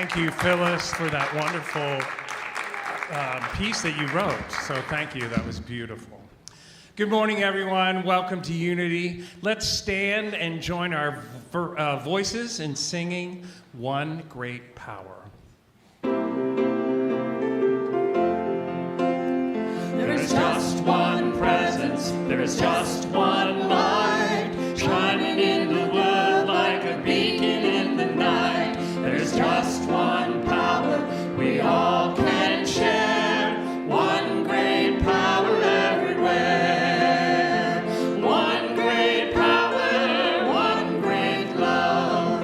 Thank you, Phyllis, for that wonderful piece that you wrote. So thank you. That was beautiful. Good morning, everyone. Welcome to Unity. Let's stand and join our voices in singing One Great Power. There is just one presence, there is just one light, shining in the world like a beacon in the night. There is just one power we all can share, one great power everywhere. One great power, one great love,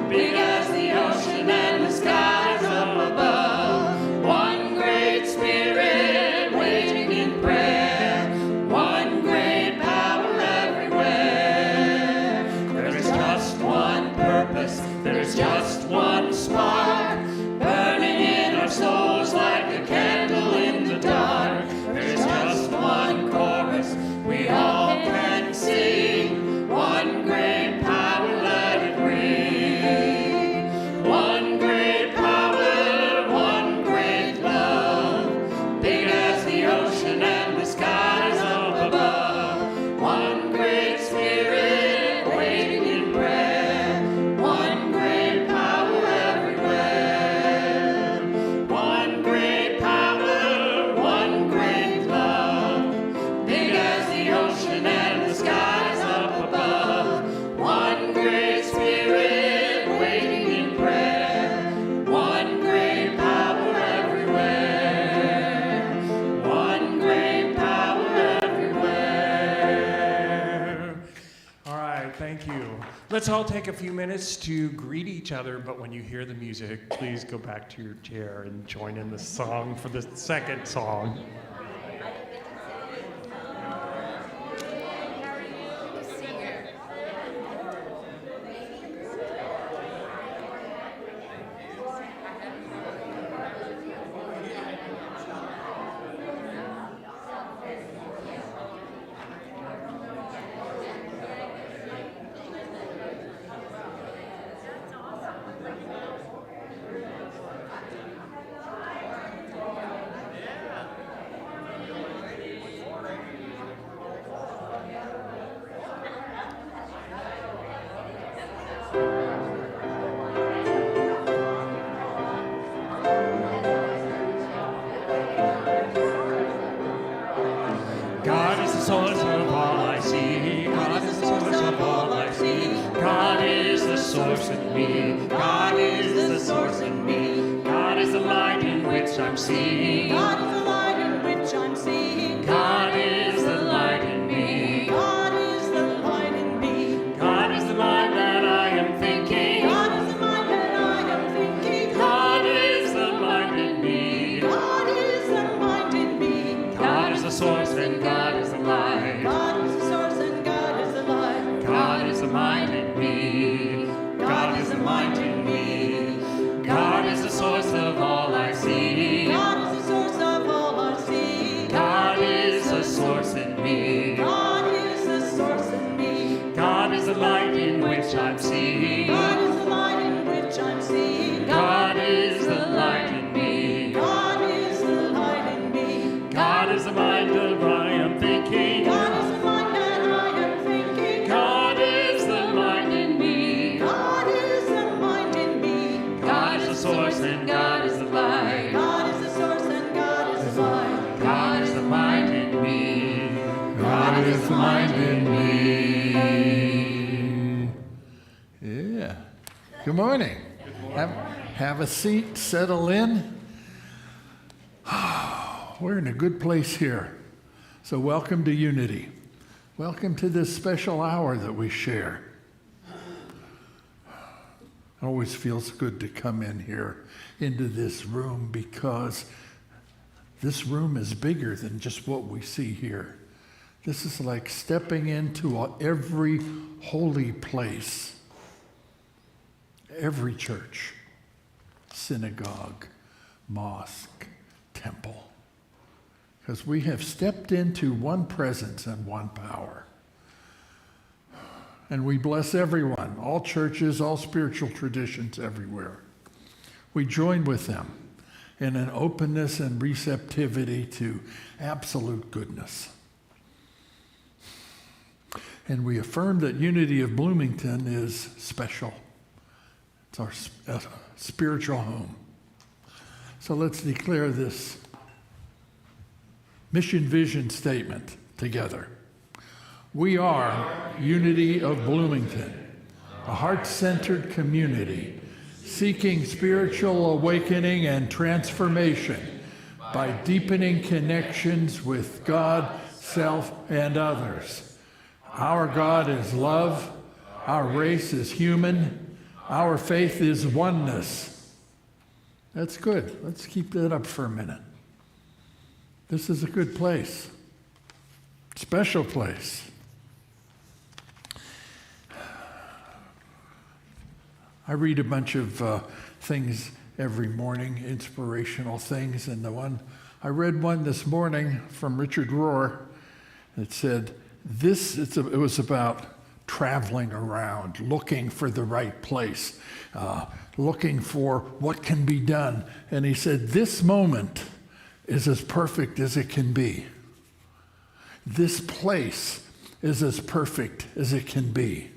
big as the ocean and the skies up above. One great spirit waiting in prayer, one great power everywhere. There is just one purpose, there is just one spark, burning in our souls like a candle in the dark. There is just one chorus we all can sing, one great power, let it ring. One great power, one great love, big as the ocean and the skies up above. One great spirit waiting in prayer, one great power everywhere. One great power, one great love, big as the ocean and the skies up above. One great spirit waiting in prayer, one great power everywhere. One great power everywhere. All right, thank you. Let's all take a few minutes to greet each other, but when you hear the music, please go back to your chair and join in the song for the second song. God is the source of all I see. God is the source of all I see. God is the source in me. God is the source in me. God is the light in which I'm seeing. God is the light in which I'm seeing. God is the light in me. God is the light in me. God is the mind that I am thinking. God is the mind that I am thinking. God is the mind in me. God is the mind in me. God is the source and God is the light. God is the source and God is the light. God is the mind in me. God is the mind in me. God is the source of all I see. God is the source of all I see. God is the source in me. God is the source in me. God is the light in which I'm seeing. God is the light in which I'm seeing. God is the light in me. God is the light in me. God is the mind of I am thinking. God is the mind that I am thinking. God is the mind in me. God is the mind in me. God is the source and God is the light. God is the source and God is the light. God is the mind in me. God is the mind in me. Yeah. Good morning. Have a seat, settle in. We're in a good place here. So welcome to Unity. Welcome to this special hour that we share. It always feels good to come in here into this room because this room is bigger than just what we see here. This is like stepping into every holy place, every church, synagogue, mosque, temple. Because we have stepped into one presence and one power. And we bless everyone, all churches, all spiritual traditions everywhere. We join with them in an openness and receptivity to absolute goodness. And we affirm that Unity of Bloomington is special. It's our spiritual home. So let's declare this mission vision statement together. We are Unity of Bloomington, a heart-centered community seeking spiritual awakening and transformation by deepening connections with God, self, and others. Our God is love. Our race is human. Our faith is oneness. That's good. Let's keep that up for a minute. This is a good place. Special place. I read a bunch of things every morning, inspirational things, and I read one this morning from Richard Rohr that said, it was about traveling around, looking for the right place, looking for what can be done. And he said, this moment is as perfect as it can be. This place is as perfect as it can be.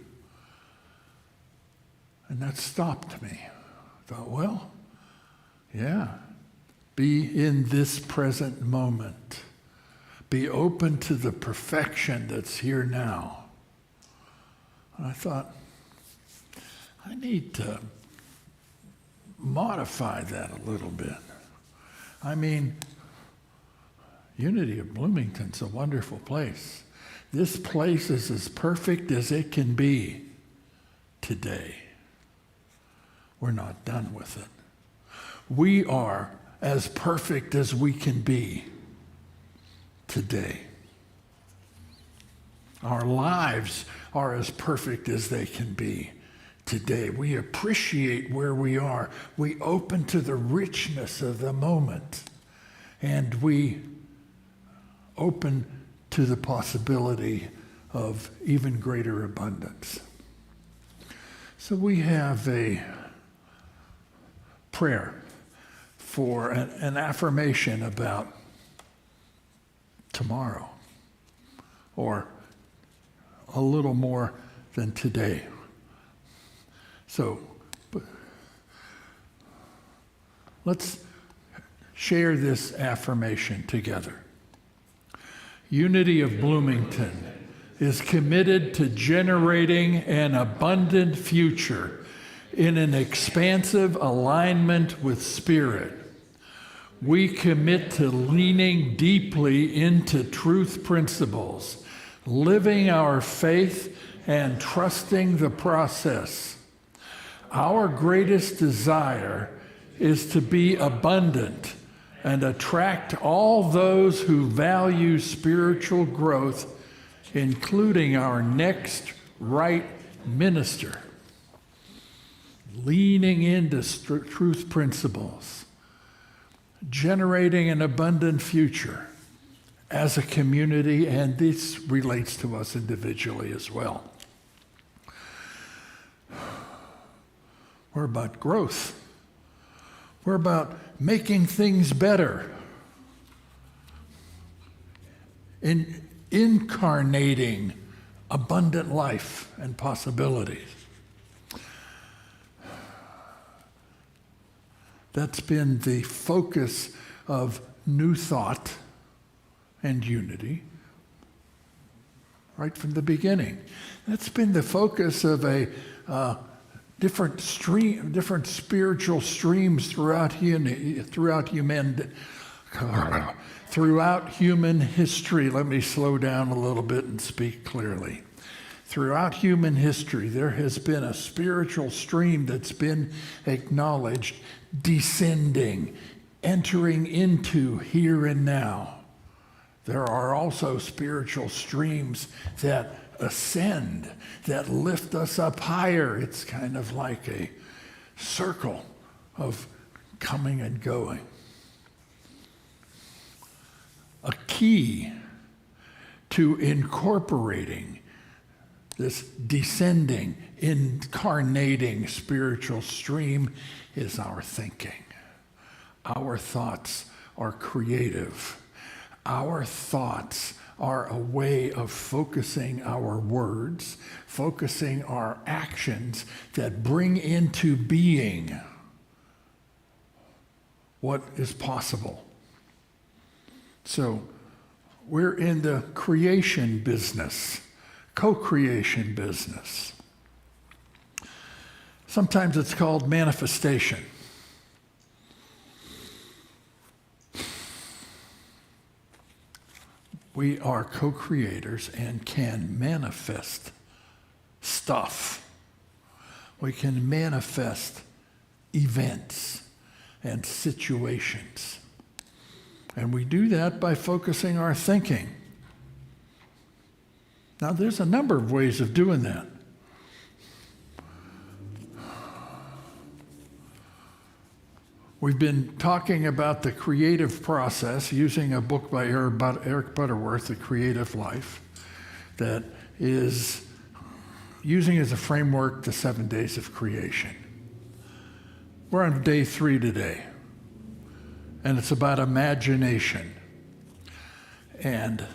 And that stopped me. I thought, well, yeah, be in this present moment. Be open to the perfection that's here now. And I thought, I need to modify that a little bit. I mean, Unity of Bloomington's a wonderful place. This place is as perfect as it can be today. We're not done with it. We are as perfect as we can be today. Our lives are as perfect as they can be today. We appreciate where we are. We open to the richness of the moment. And we open to the possibility of even greater abundance. So we have a prayer for an affirmation about tomorrow, or a little more than today. So let's share this affirmation together. Unity of Bloomington is committed to generating an abundant future in an expansive alignment with Spirit. We commit to leaning deeply into truth principles, living our faith and trusting the process. Our greatest desire is to be abundant and attract all those who value spiritual growth, including our next right minister. Leaning into truth principles, generating an abundant future as a community, and this relates to us individually as well. We're about growth. We're about making things better, incarnating abundant life and possibilities. That's been the focus of New Thought and Unity right from the beginning. That's been the focus of a different spiritual streams throughout human history. Let me slow down a little bit and speak clearly. Throughout human history, there has been a spiritual stream that's been acknowledged, descending, entering into here and now. There are also spiritual streams that ascend, that lift us up higher. It's kind of like a circle of coming and going. A key to incorporating this descending, incarnating spiritual stream is our thinking. Our thoughts are creative. Our thoughts are a way of focusing our words, focusing our actions that bring into being what is possible. So we're in the creation business, co-creation business. Sometimes it's called manifestation. We are co-creators and can manifest stuff. We can manifest events and situations. And we do that by focusing our thinking. Now, there's a number of ways of doing that. We've been talking about the creative process using a book by Eric Butterworth, The Creative Life, that is using as a framework the 7 days of creation. We're on day 3 today, and it's about imagination. And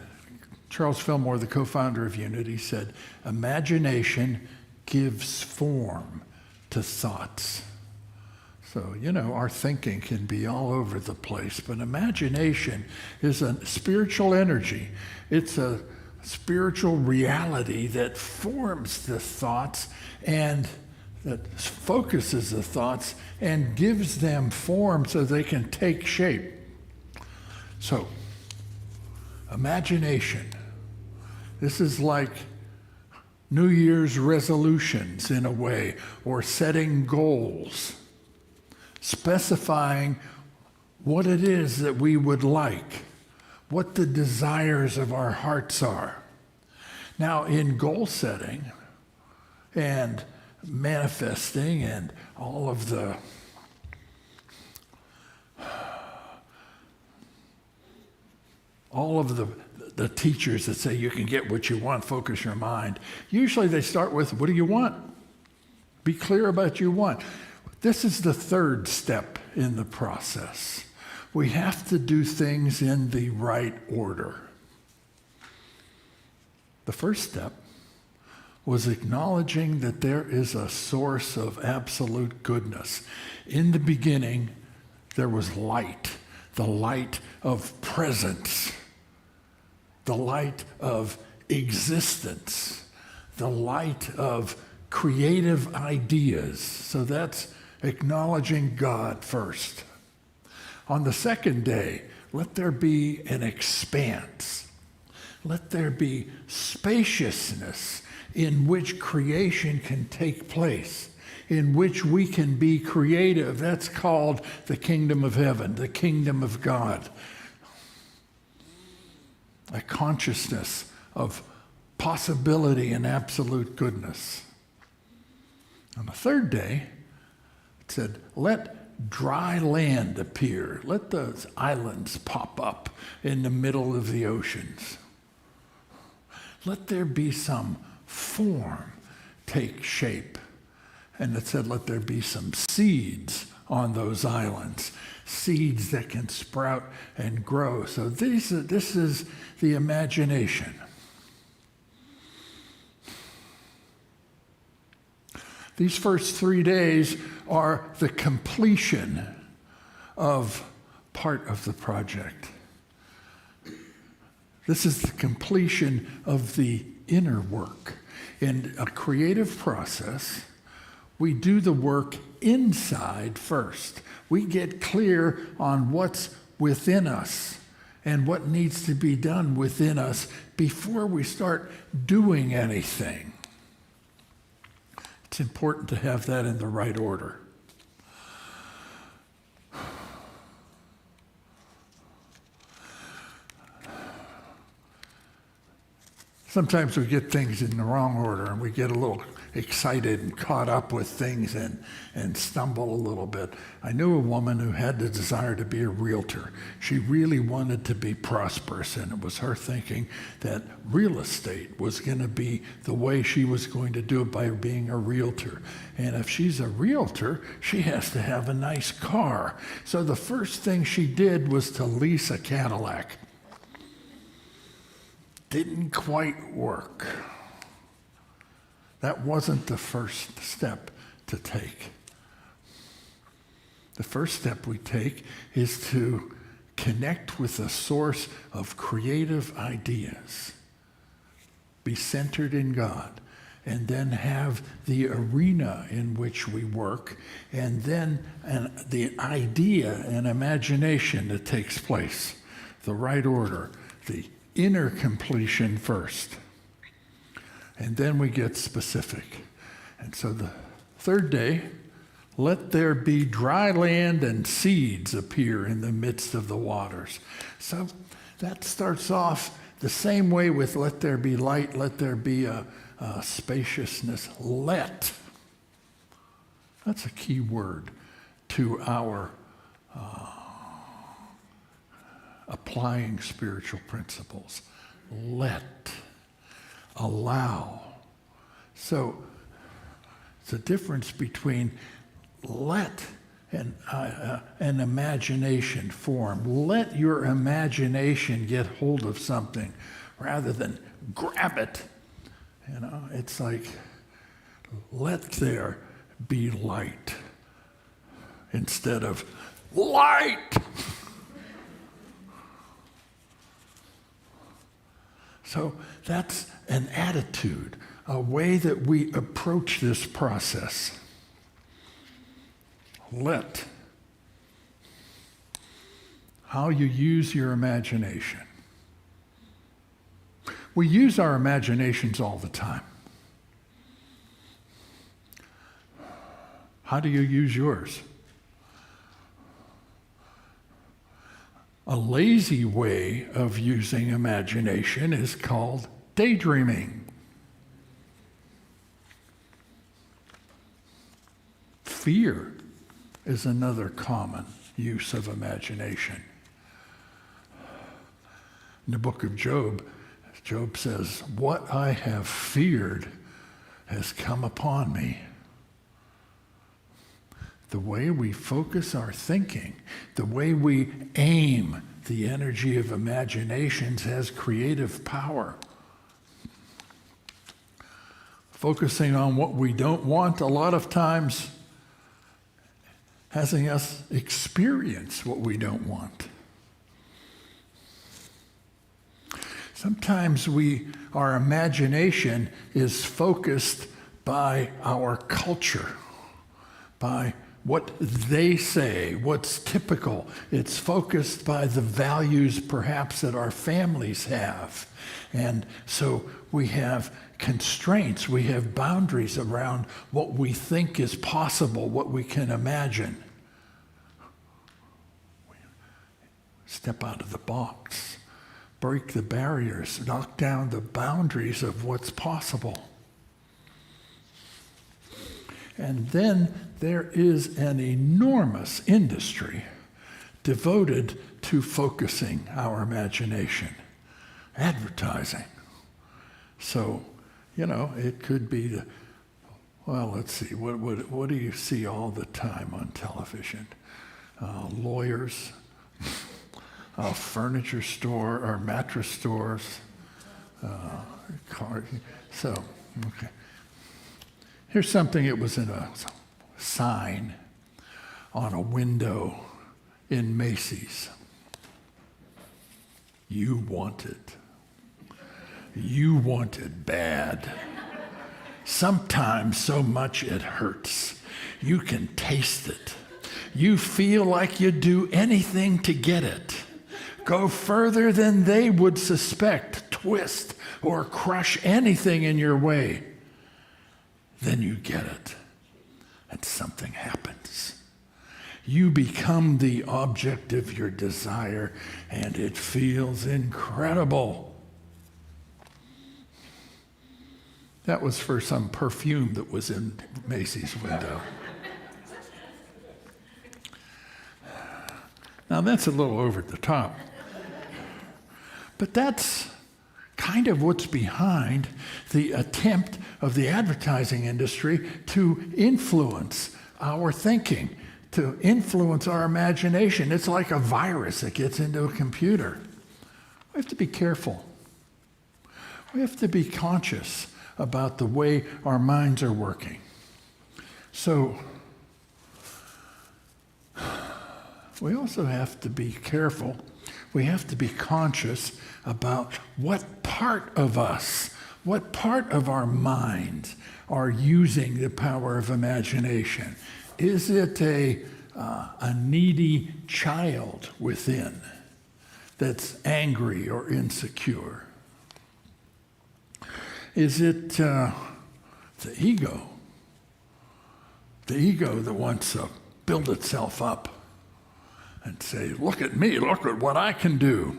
Charles Fillmore, the co-founder of Unity, said, imagination gives form to thoughts. So, our thinking can be all over the place, but imagination is a spiritual energy. It's a spiritual reality that forms the thoughts and that focuses the thoughts and gives them form so they can take shape. So, imagination. This is like New Year's resolutions in a way, or setting goals. Specifying what it is that we would like, what the desires of our hearts are. Now, in goal setting and manifesting and all of the teachers that say you can get what you want, focus your mind, usually they start with, what do you want? Be clear about what you want. This is the third step in the process. We have to do things in the right order. The first step was acknowledging that there is a source of absolute goodness. In the beginning, there was light, the light of presence, the light of existence, the light of creative ideas. So that's acknowledging God first. On the second day, let there be an expanse. Let there be spaciousness in which creation can take place, in which we can be creative. That's called the kingdom of heaven, the kingdom of God. A consciousness of possibility and absolute goodness. On the third day, it said, let dry land appear. Let those islands pop up in the middle of the oceans. Let there be some form take shape. And it said, let there be some seeds on those islands, seeds that can sprout and grow. So this is the imagination. These first 3 days are the completion of part of the project. This is the completion of the inner work. In a creative process, we do the work inside first. We get clear on what's within us and what needs to be done within us before we start doing anything. It's important to have that in the right order. Sometimes we get things in the wrong order and we get a little excited and caught up with things and stumble a little bit. I knew a woman who had the desire to be a realtor. She really wanted to be prosperous, and it was her thinking that real estate was going to be the way she was going to do it, by being a realtor. And if she's a realtor, she has to have a nice car. So the first thing she did was to lease a Cadillac. Didn't quite work. That wasn't the first step to take. The first step we take is to connect with a source of creative ideas. Be centered in God, and then have the arena in which we work, and then the idea and imagination that takes place. The right order, the inner completion first. And then we get specific. And so the third day, let there be dry land and seeds appear in the midst of the waters. So that starts off the same way with let there be light, let there be a spaciousness. Let. That's a key word to our applying spiritual principles. Let. Allow. So it's a difference between let and an imagination form. Let your imagination get hold of something rather than grab it. You know, it's like, let there be light instead of light. So that's an attitude, a way that we approach this process. Let. How you use your imagination. We use our imaginations all the time. How do you use yours? A lazy way of using imagination is called daydreaming. Fear is another common use of imagination. In the book of Job, Job says, "What I have feared has come upon me." The way we focus our thinking, the way we aim the energy of imaginations has creative power. Focusing on what we don't want a lot of times having us experience what we don't want. Sometimes our imagination is focused by our culture, by what they say, what's typical. It's focused by the values perhaps that our families have. And so we have constraints, we have boundaries around what we think is possible, what we can imagine. Step out of the box, break the barriers, knock down the boundaries of what's possible. And then there is an enormous industry devoted to focusing our imagination. Advertising. So, it could be let's see, what do you see all the time on television? Lawyers, furniture store or mattress stores, car. So, okay. Here's something that was in a sign on a window in Macy's. You want it. You want it bad. Sometimes so much it hurts. You can taste it. You feel like you'd do anything to get it. Go further than they would suspect, twist or crush anything in your way. Then you get it, and something happens. You become the object of your desire, and it feels incredible. That was for some perfume that was in Macy's window. Now that's a little over the top. But that's kind of what's behind the attempt of the advertising industry to influence our thinking, to influence our imagination. It's like a virus that gets into a computer. We have to be careful. We have to be conscious about the way our minds are working. So, we also have to be careful. We have to be conscious about what part of us, what part of our minds are using the power of imagination. Is it a needy child within that's angry or insecure? Is it the ego? The ego that wants to build itself up and say, look at me, look at what I can do.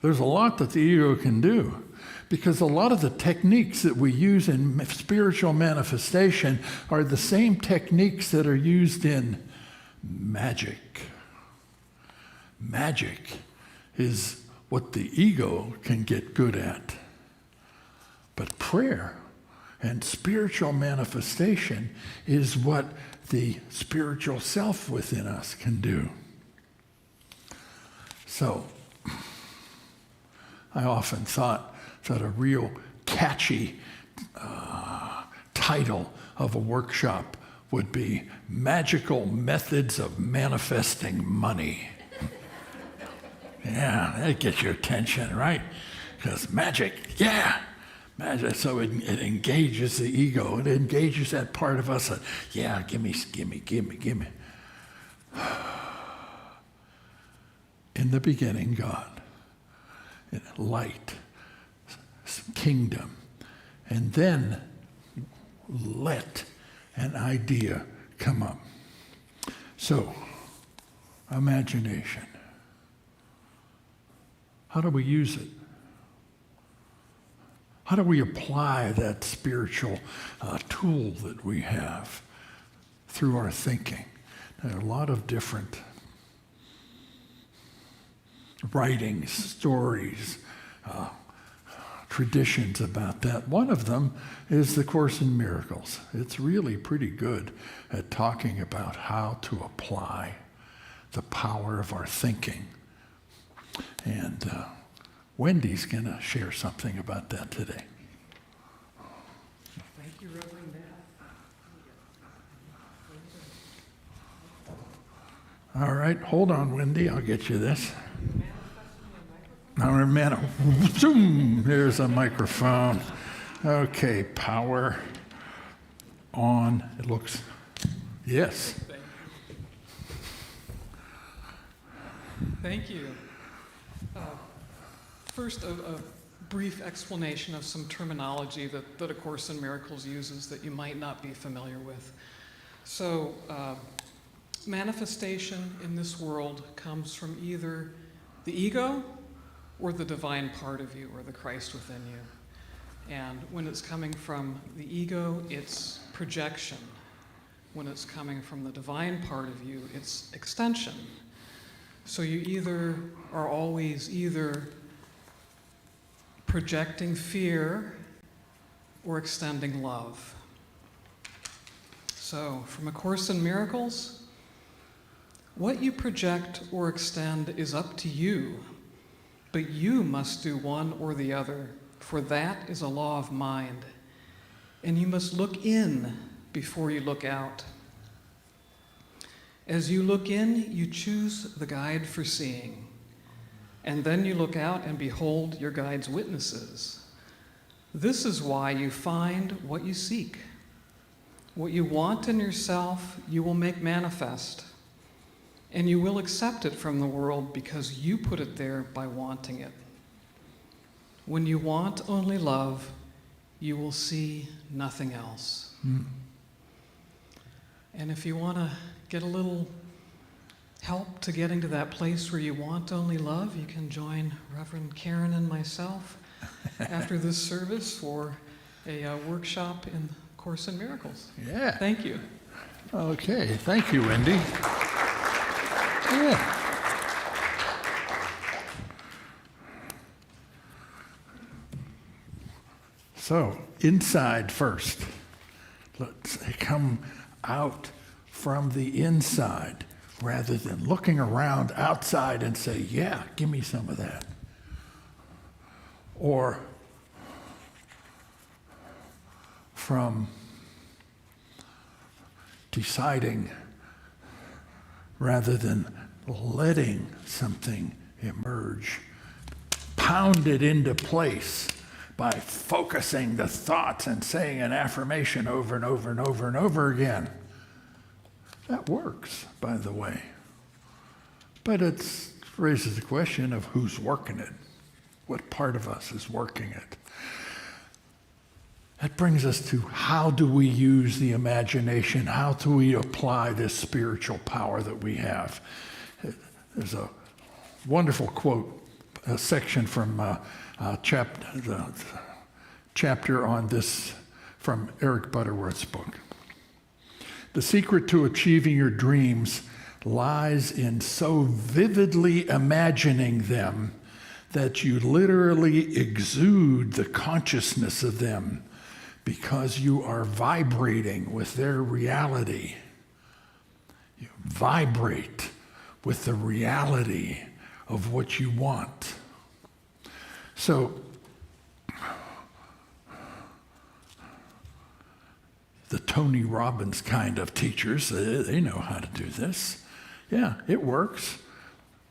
There's a lot that the ego can do, because a lot of the techniques that we use in spiritual manifestation are the same techniques that are used in magic. Magic is what the ego can get good at. But prayer and spiritual manifestation is what the spiritual self within us can do. So, I often thought that a real catchy title of a workshop would be Magical Methods of Manifesting Money. Yeah, that gets your attention, right? Because magic, yeah. Magic, so it engages the ego. It engages that part of us that, yeah, give me. In the beginning, God. Light, kingdom, and then let an idea come up. So, imagination. How do we use it? How do we apply that spiritual tool that we have through our thinking? There are a lot of different writings, stories, traditions about that. One of them is the Course in Miracles. It's really pretty good at talking about how to apply the power of our thinking. And Wendy's going to share something about that today. Thank you, Reverend Nat. All right, hold on, Wendy. I'll get you this. Zoom! There's a microphone. Okay, power on. It looks, yes. Thank you. First, a brief explanation of some terminology that A Course in Miracles uses that you might not be familiar with. So, manifestation in this world comes from either the ego or the divine part of you, or the Christ within you. And when it's coming from the ego, it's projection. When it's coming from the divine part of you, it's extension. So you are always either projecting fear or extending love. So, from A Course in Miracles, what you project or extend is up to you, but you must do one or the other, for that is a law of mind. And you must look in before you look out. As you look in, you choose the guide for seeing. And then you look out and behold your guide's witnesses. This is why you find what you seek. What you want in yourself, you will make manifest. And you will accept it from the world because you put it there by wanting it. When you want only love, you will see nothing else. And if you want to get a little help to getting to that place where you want only love, you can join Reverend Karen and myself after this service for a workshop in Course in Miracles. Yeah. Thank you. Okay, thank you, Wendy. Yeah. So, inside first. Let's come out from the inside rather than looking around outside and say, yeah, give me some of that. Or from deciding rather than letting something emerge, pound it into place by focusing the thoughts and saying an affirmation over and over and over and over again. That works, by the way. But it raises the question of who's working it. What part of us is working it? That brings us to how do we use the imagination? How do we apply this spiritual power that we have? There's a wonderful quote, a section from the chapter on this from Eric Butterworth's book. The secret to achieving your dreams lies in so vividly imagining them that you literally exude the consciousness of them because you are vibrating with their reality. You vibrate with the reality of what you want. So, the Tony Robbins kind of teachers, they know how to do this. Yeah, it works.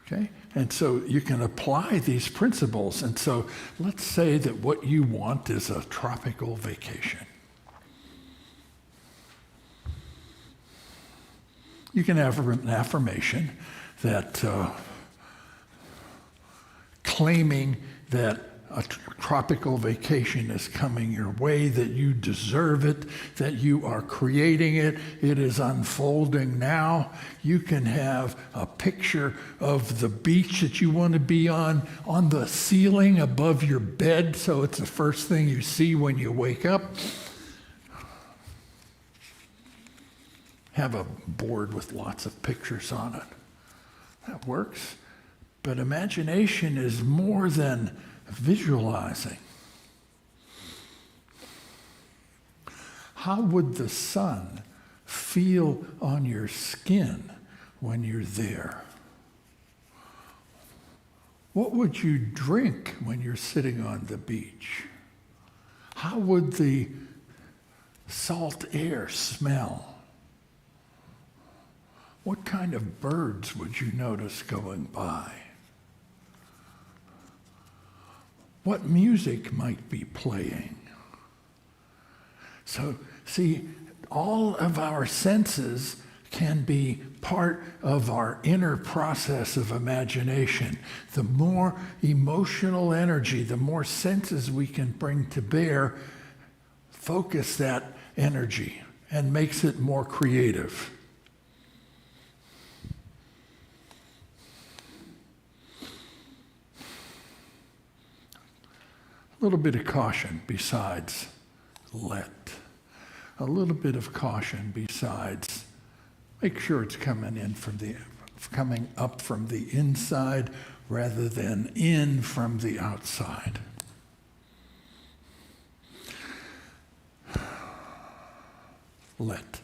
Okay? And so you can apply these principles. And so let's say that what you want is a tropical vacation. You can have an affirmation that claiming that a tropical vacation is coming your way, that you deserve it, that you are creating it, it is unfolding now. You can have a picture of the beach that you want to be on the ceiling above your bed, so it's the first thing you see when you wake up. Have a board with lots of pictures on it. That works. But imagination is more than visualizing. How would the sun feel on your skin when you're there? What would you drink when you're sitting on the beach? How would the salt air smell? What kind of birds would you notice going by? What music might be playing? So, see, all of our senses can be part of our inner process of imagination. The more emotional energy, the more senses we can bring to bear, focus that energy and makes it more creative. A little bit of caution besides let. A little bit of caution besides make sure it's coming up from the inside rather than in from the outside. Let.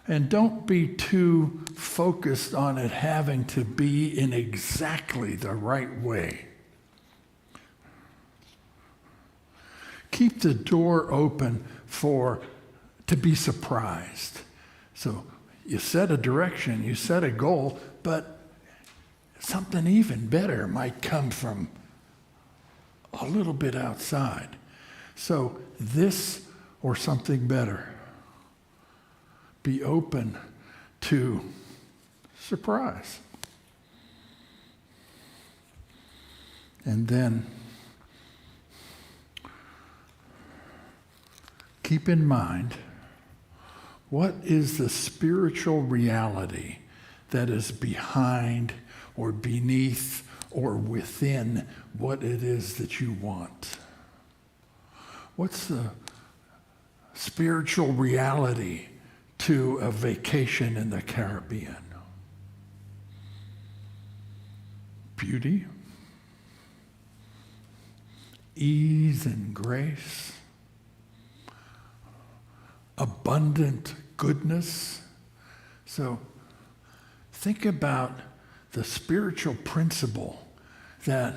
And don't be too focused on it having to be in exactly the right way. Keep the door open to be surprised. So you set a direction, you set a goal, but something even better might come from a little bit outside. So this or something better. Be open to surprise. And then keep in mind, what is the spiritual reality that is behind or beneath or within what it is that you want? What's the spiritual reality to a vacation in the Caribbean? Beauty, ease and grace, abundant goodness. So think about the spiritual principle that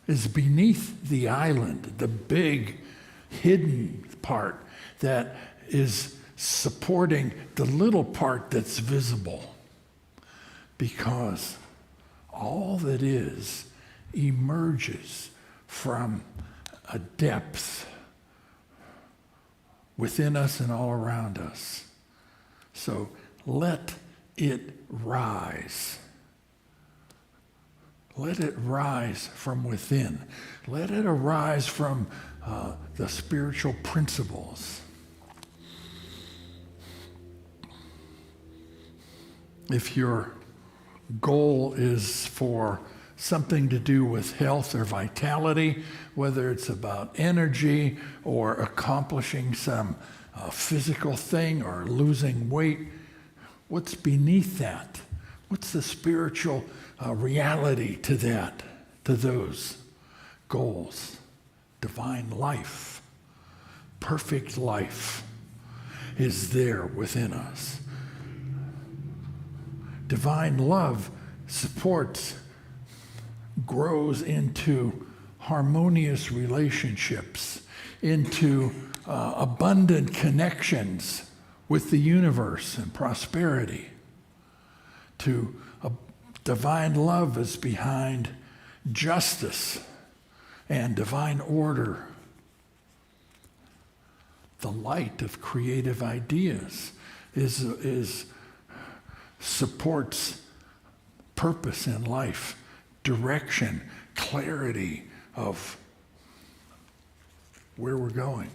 is beneath the island, the big hidden part that is supporting the little part that's visible. Because all that is emerges from a depth within us and all around us. So let it rise. Let it rise from within. Let it arise from the spiritual principles. If your goal is for something to do with health or vitality, whether it's about energy or accomplishing some physical thing or losing weight, what's beneath that? What's the spiritual reality to that, to those goals? Divine life, perfect life is there within us. Divine love supports, grows into harmonious relationships, into abundant connections with the universe and prosperity. Divine love is behind justice and divine order. The light of creative ideas supports purpose in life, direction, clarity of where we're going.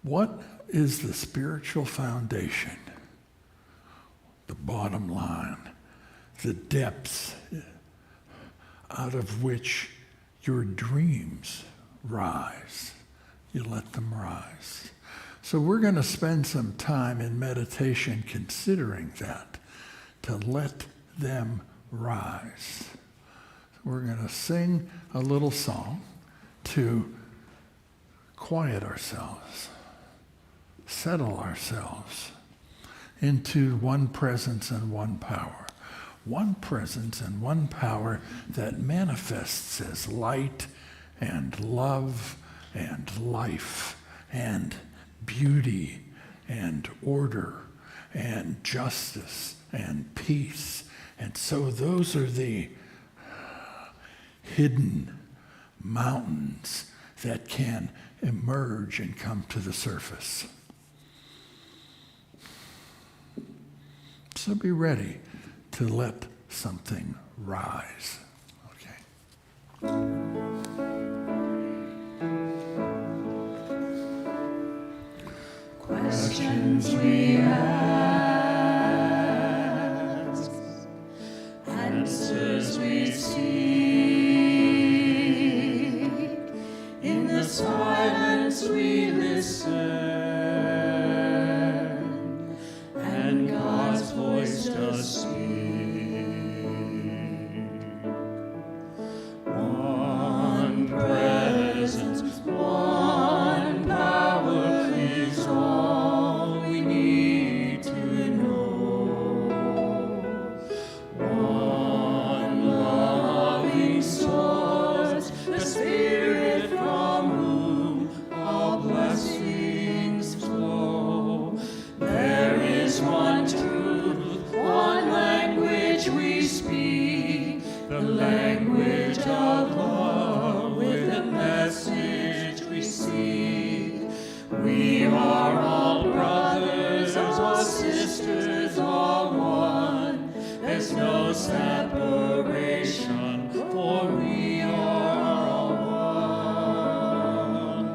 What is the spiritual foundation? The bottom line, the depths out of which your dreams rise. You let them rise. So we're going to spend some time in meditation considering that, to let them rise. We're going to sing a little song to quiet ourselves, settle ourselves into one presence and one power. One presence and one power that manifests as light and love and life and beauty and order and justice and peace. And so those are the hidden mountains that can emerge and come to the surface. So be ready to let something rise. Okay. Questions we ask, answers we seek, in the silence we listen, and God's voice does speak. One presence, one power is all we need to know. One loving source, the Spirit from whom all blessings flow. There is one truth, one language we speak, the language of love with a message we seek. We are all brothers, all sisters, all one. There's no separation, for we are all one.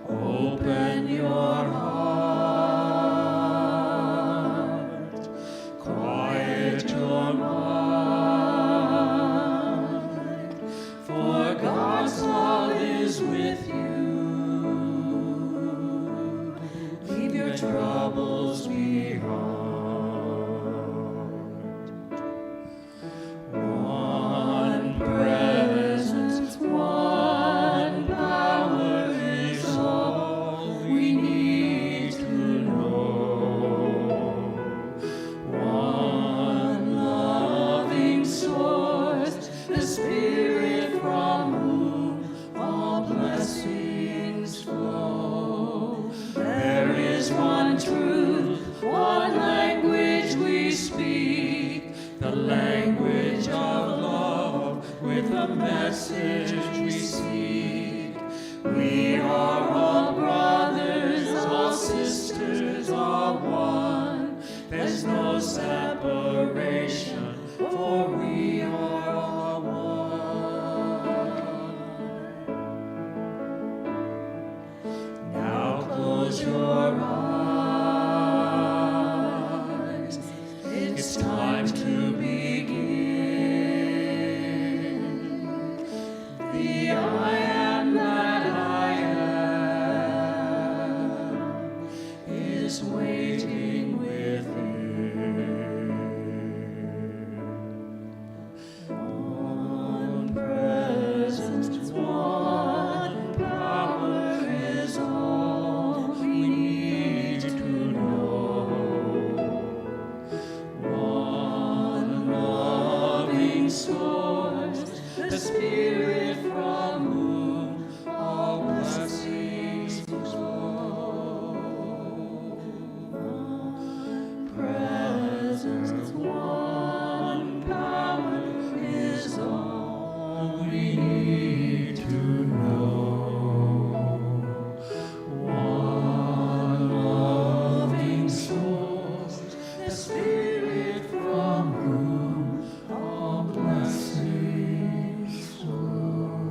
Open your heart troubles beyond. One presence, one power is all we need to know. One loving source, the Spirit from whom all blessings flow. There is one truth, one language we speak, the language of love with the message we seek. We are all brothers, all sisters, all one. There's no separation, for we are all one. Now close your eyes. It's time to begin. The I am that I am is waiting within. One presence, one power is all we need to know. One loving source, the Spirit from whom all blessings flow. Presence, one power is all we need to know. One loving source, the Spirit from whom all blessings flow.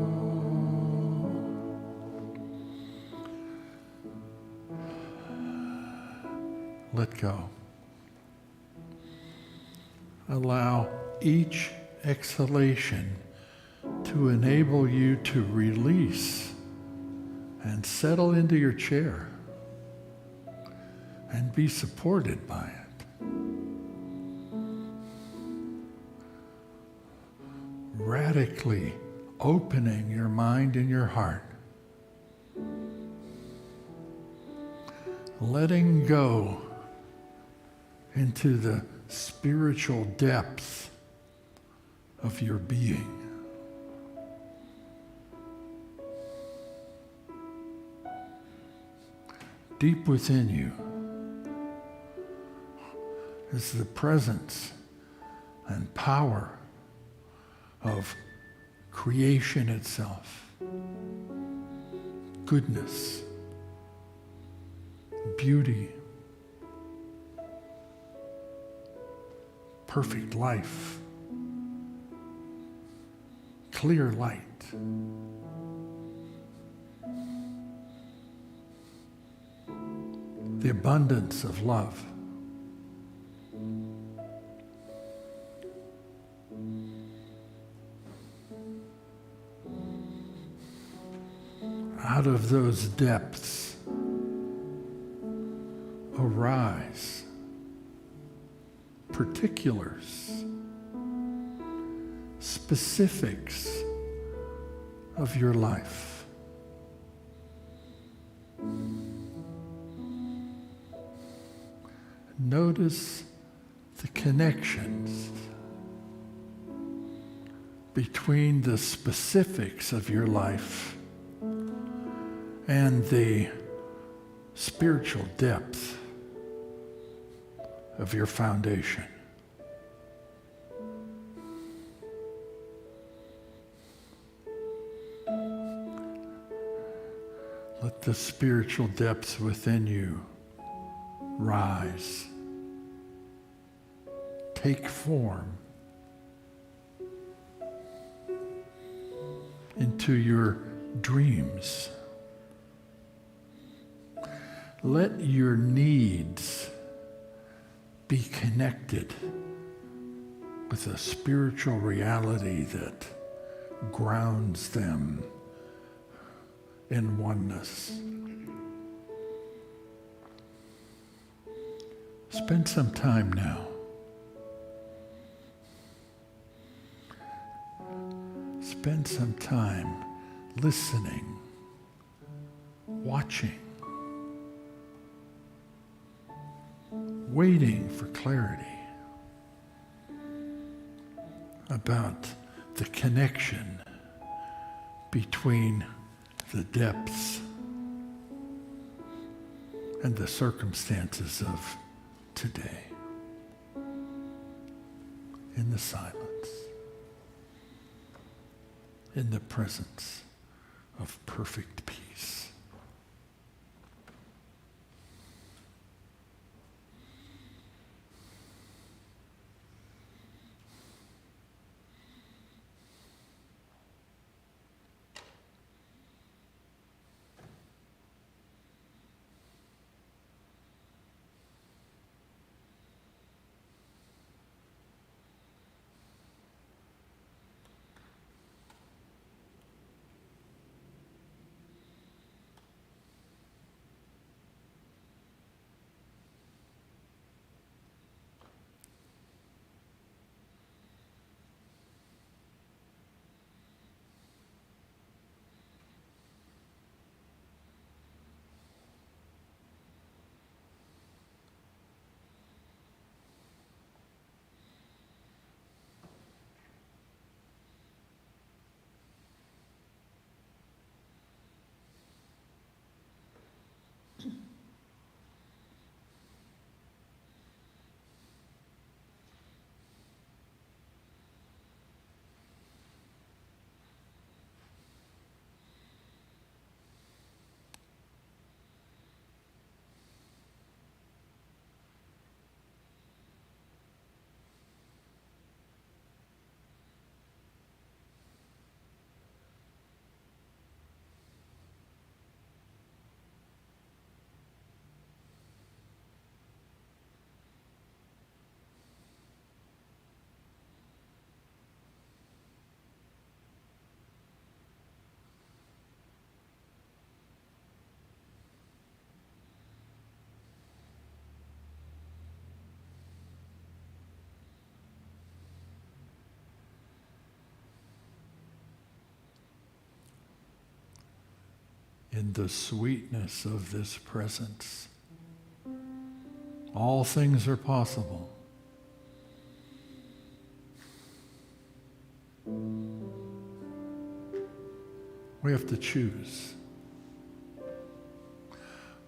Let go. Allow each exhalation to enable you to release and settle into your chair and be supported by it. Radically opening your mind and your heart. Letting go into the spiritual depth of your being. Deep within you is the presence and power of creation itself, goodness, beauty, perfect life, clear light. The abundance of love. Out of those depths arise particulars, specifics of your life. Notice the connections between the specifics of your life and the spiritual depth of your foundation. Let the spiritual depths within you rise, take form into your dreams. Let your needs be connected with a spiritual reality that grounds them in oneness. Spend some time now. Spend some time listening, watching, waiting for clarity about the connection between the depths and the circumstances of today. In the silence, in the presence of perfect peace. In the sweetness of this presence, all things are possible. We have to choose.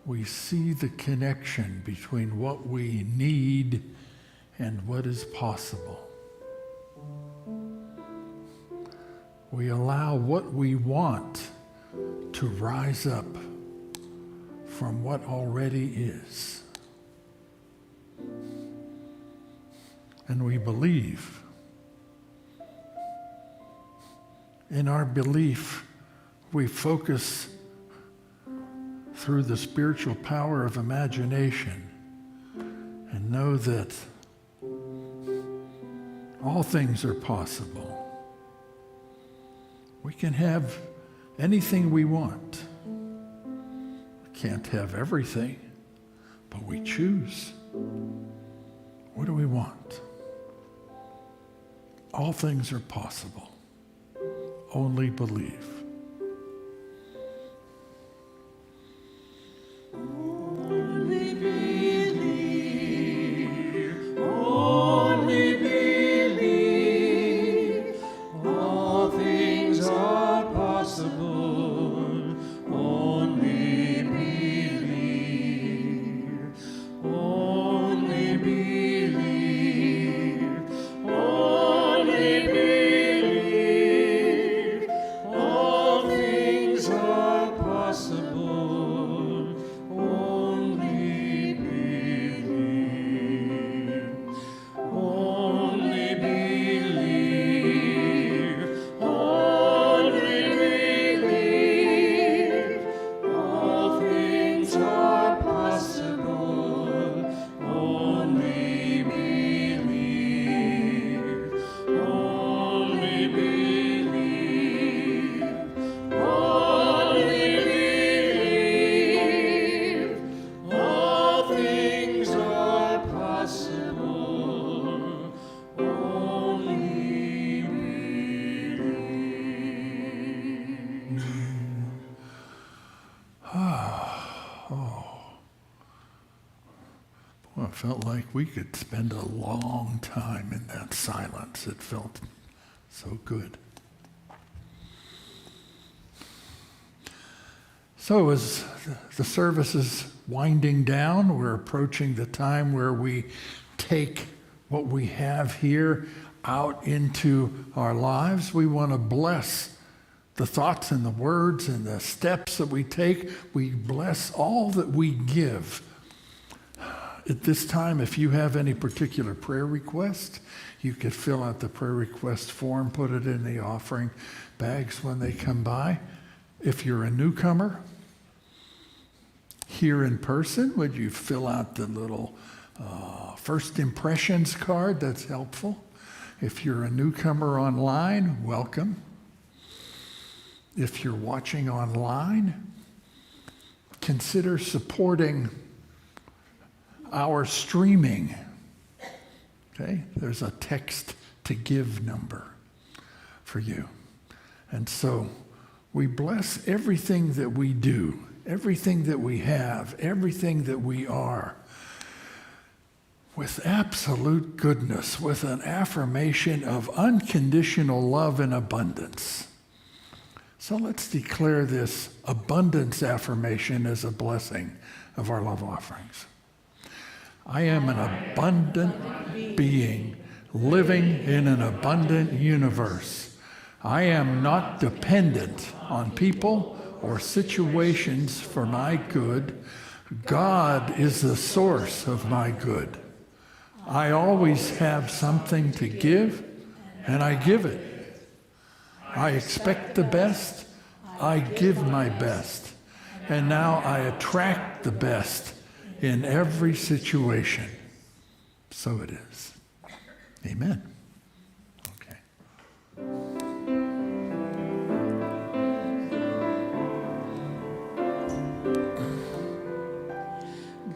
We see the connection between what we need and what is possible. We allow what we want to rise up from what already is. And we believe. In our belief, we focus through the spiritual power of imagination and know that all things are possible. We can have anything we want. We can't have everything, but we choose. What do we want? All things are possible. Only believe. Only believe. Only believe. All things are possible. Only believe. Only believe. Only believe. I felt like we could spend a long time in that silence. It felt so good. So as the service is winding down, we're approaching the time where we take what we have here out into our lives. We want to bless the thoughts and the words and the steps that we take. We bless all that we give. At this time, if you have any particular prayer request, you could fill out the prayer request form, put it in the offering bags when they come by. If you're a newcomer here in person, would you fill out the little first impressions card? That's helpful. If you're a newcomer online, welcome. If you're watching online, consider supporting our streaming. Okay? There's a text to give number for you. And so we bless everything that we do, everything that we have, everything that we are, with absolute goodness, with an affirmation of unconditional love and abundance. So let's declare this abundance affirmation as a blessing of our love offerings. I am an abundant being living in an abundant universe. I am not dependent on people or situations for my good. God is the source of my good. I always have something to give, and I give it. I expect the best, I give my best, and now I attract the best in every situation. So it is. Amen. Okay.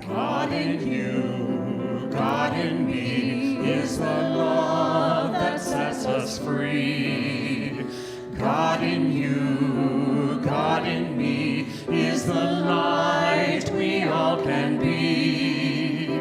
God in you, God in me, is the love that sets us free. God in you, God in me, is the light we all can be.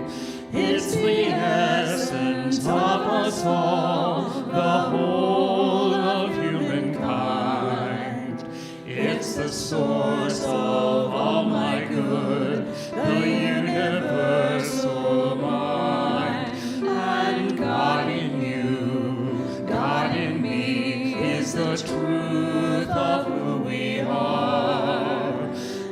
It's the essence of us all, the whole of humankind. It's the source of all my good, the universal mind. And God in you, God in me, is the truth of who we are.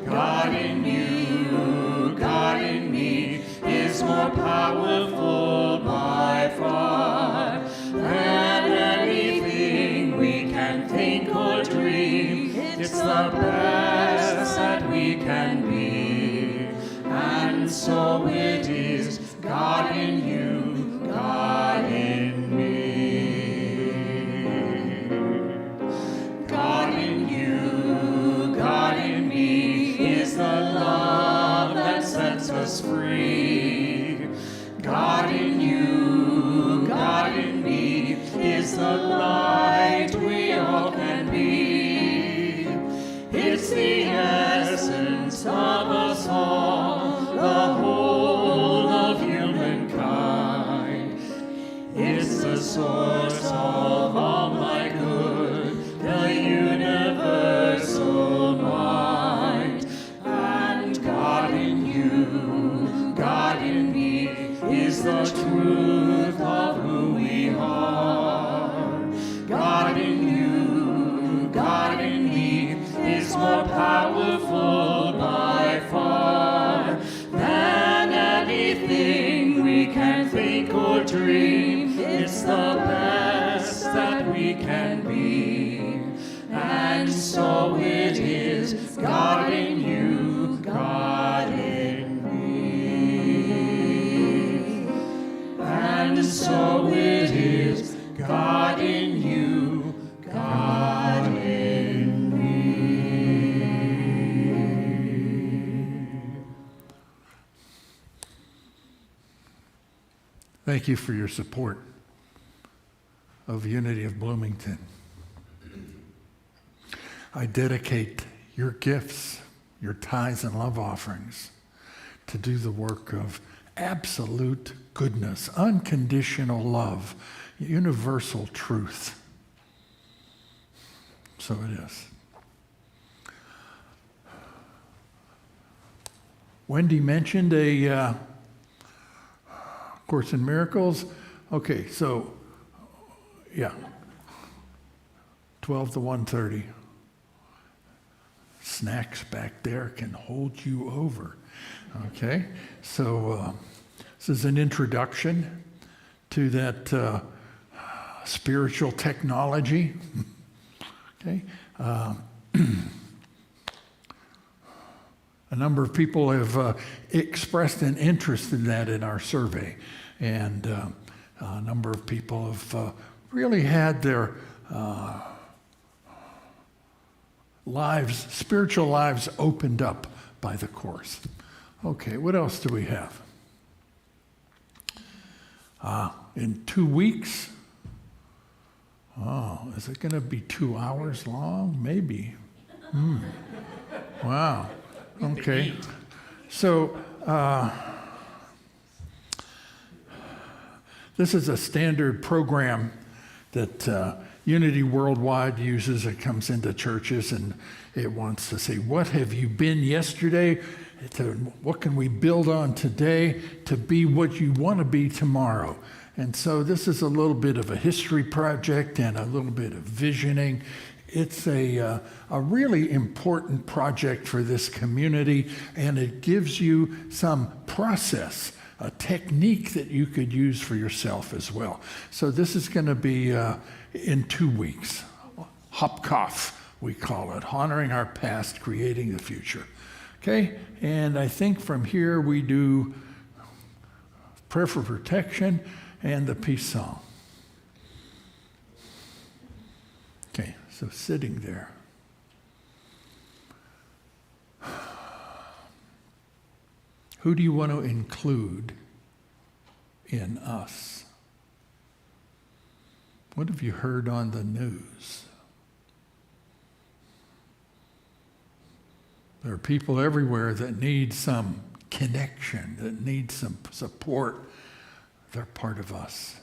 God in you, God in me, is more powerful by far than anything we can think or dream. It's the best that we can be. And so it is, God in you, God in me. God in you, God in me, is the love that sets us free. God in you, God in me, is the light we all can be. It's the essence of us all, the whole of humankind. It's the source of all my good, the universal mind. And God in you, God in me, is the truth of who we are. God in you, God in me, is more powerful by far than anything we can think or dream. It's the best that we can be. And so it is, God in you, God in me. And so it is, God in you, God in me. Thank you for your support of Unity of Bloomington. I dedicate your gifts, your tithes and love offerings to do the work of absolute goodness, unconditional love, universal truth. So it is. Wendy mentioned a Course in Miracles. Okay, so, yeah, 12 to 1:30. Snacks back there can hold you over. Okay, so this is an introduction to that spiritual technology. Okay. A number of people have expressed an interest in that in our survey, and a number of people have really had their lives, spiritual lives, opened up by the Course. Okay, what else do we have? In 2 weeks, is it going to be 2 hours long? Maybe. Wow. Okay. So this is a standard program that Unity Worldwide uses. It comes into churches and it wants to say, what have you been yesterday? What can we build on today to be what you want to be tomorrow? And so this is a little bit of a history project and a little bit of visioning. It's a really important project for this community, and it gives you some process, a technique that you could use for yourself as well. So this is going to be in 2 weeks. Hopkoff, we call it, honoring our past, creating the future. Okay, and I think from here we do prayer for protection and the peace song. Okay, so sitting there. Who do you want to include in us? What have you heard on the news? There are people everywhere that need some connection, that need some support. They're part of us.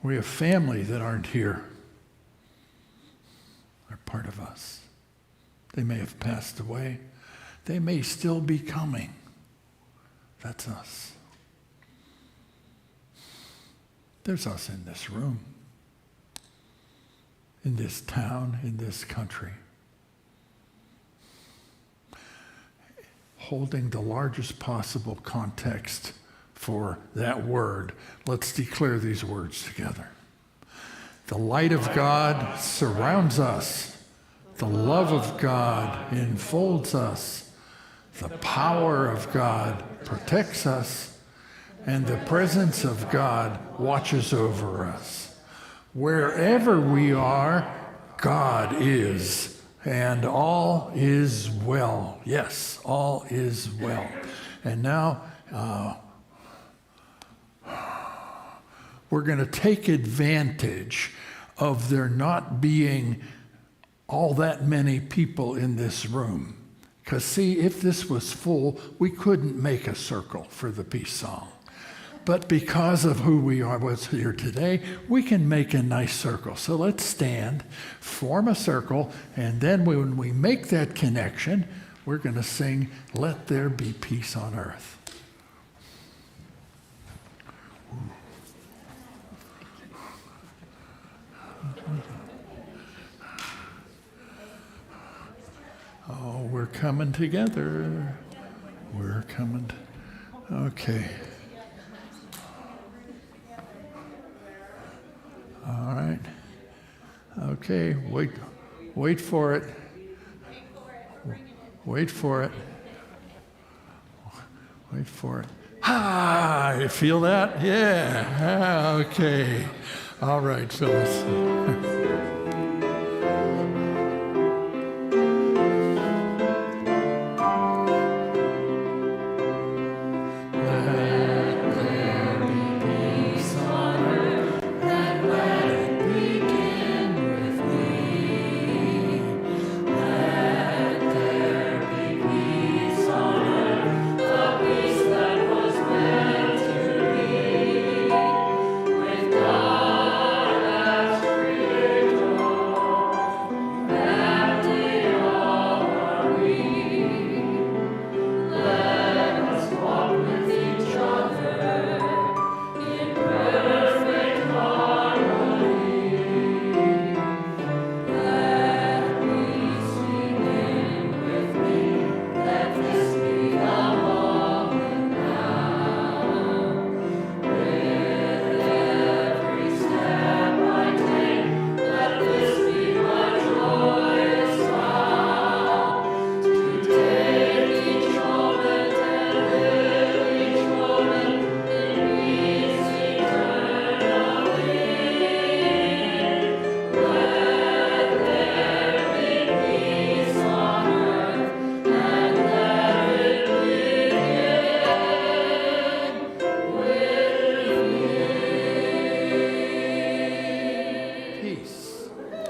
We have family that aren't here. They're part of us. They may have passed away. They may still be coming. That's us. There's us in this room, in this town, in this country, holding the largest possible context for that word. Let's declare these words together. The light of God surrounds us. The love of God enfolds us. The power of God protects us. And the presence of God watches over us. Wherever we are, God is, and all is well. Yes, all is well. And now, we're going to take advantage of there not being all that many people in this room. Because see, if this was full, we couldn't make a circle for the peace song. But because of who we are, what's here today, we can make a nice circle. So let's stand, form a circle, and then when we make that connection, we're going to sing, "Let There Be Peace on Earth." Oh, we're coming together. We're coming. Okay. All right. Okay. Wait for it. Wait for it. Wait for it. Ah, you feel that? Yeah. Okay. All right, Phyllis. Peace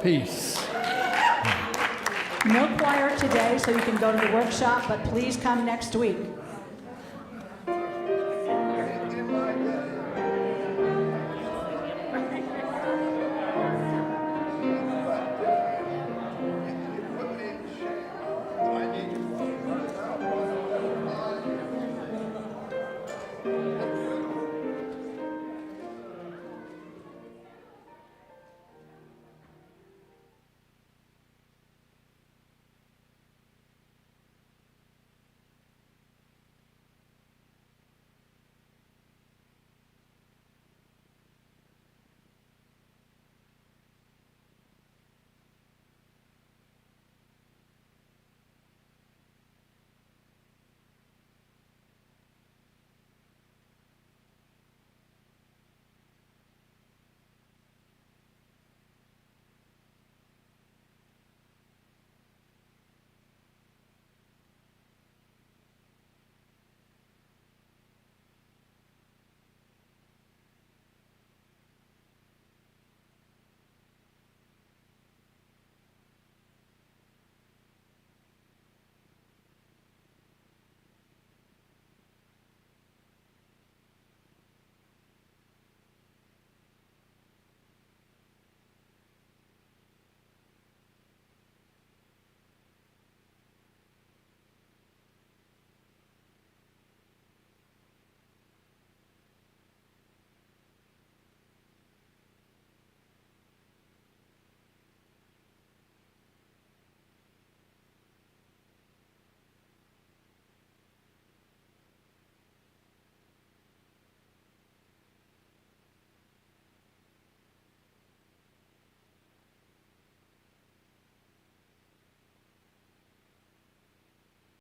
Peace. No choir today, so you can go to the workshop, but please come next week.